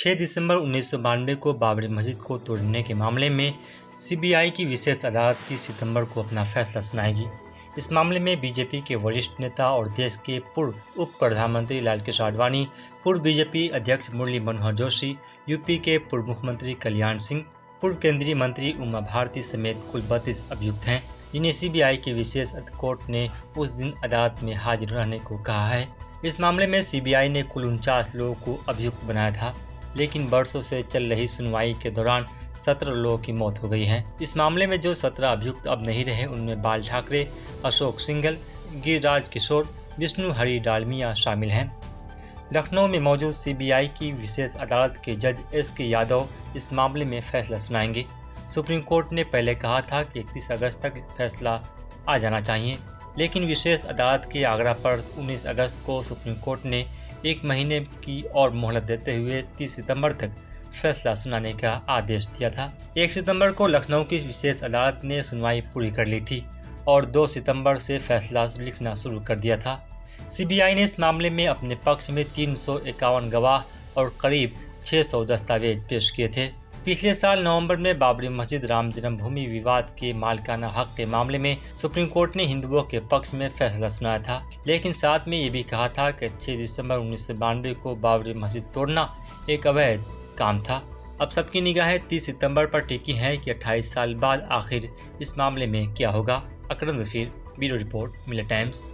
6 दिसंबर 1992 को बाबरी मस्जिद को तोड़ने के मामले में सीबीआई की विशेष अदालत 30 सितंबर को अपना फैसला सुनाएगी। इस मामले में बीजेपी के वरिष्ठ नेता और देश के पूर्व उप प्रधानमंत्री लालकृष्ण आडवाणी, पूर्व बीजेपी अध्यक्ष मुरली मनोहर जोशी, यूपी के पूर्व मुख्यमंत्री कल्याण सिंह, पूर्व केंद्रीय मंत्री उमा भारती समेत कुल 32 अभियुक्त हैं, जिन्हें सीबीआई की विशेष कोर्ट ने उस दिन अदालत में हाजिर रहने को कहा है। इस मामले में सीबीआई ने कुल 49 लोगों को अभियुक्त बनाया था, लेकिन वर्षों से चल रही सुनवाई के दौरान 17 लोगों की मौत हो गई है। इस मामले में जो 17 अभियुक्त अब नहीं रहे, उनमें बाल ठाकरे, अशोक सिंघल, गिरिराज किशोर, विष्णु हरि डालमिया शामिल हैं। लखनऊ में मौजूद सीबीआई की विशेष अदालत के जज एस.के. यादव इस मामले में फैसला सुनाएंगे। सुप्रीम कोर्ट ने पहले कहा था कि 31 अगस्त तक फैसला आ जाना चाहिए, लेकिन विशेष अदालत के आग्रह पर 19 अगस्त को सुप्रीम कोर्ट ने 1 महीने की और मोहलत देते हुए 30 सितंबर तक फैसला सुनाने का आदेश दिया था। 1 सितंबर को लखनऊ की विशेष अदालत ने सुनवाई पूरी कर ली थी और 2 सितंबर से फैसला लिखना शुरू कर दिया था। सीबीआई ने इस मामले में अपने पक्ष में 351 गवाह और करीब 600 दस्तावेज पेश किए थे। पिछले साल नवंबर में बाबरी मस्जिद राम जन्मभूमि विवाद के मालिकाना हक के मामले में सुप्रीम कोर्ट ने हिंदुओं के पक्ष में फैसला सुनाया था, लेकिन साथ में ये भी कहा था कि 6 दिसंबर 1992 को बाबरी मस्जिद तोड़ना एक अवैध काम था। अब सबकी निगाहें 30 सितंबर पर टिकी हैं कि 28 साल बाद आखिर इस मामले में क्या होगा। अकरम जफीर, ब्यूरो रिपोर्ट, मिले टाइम्स।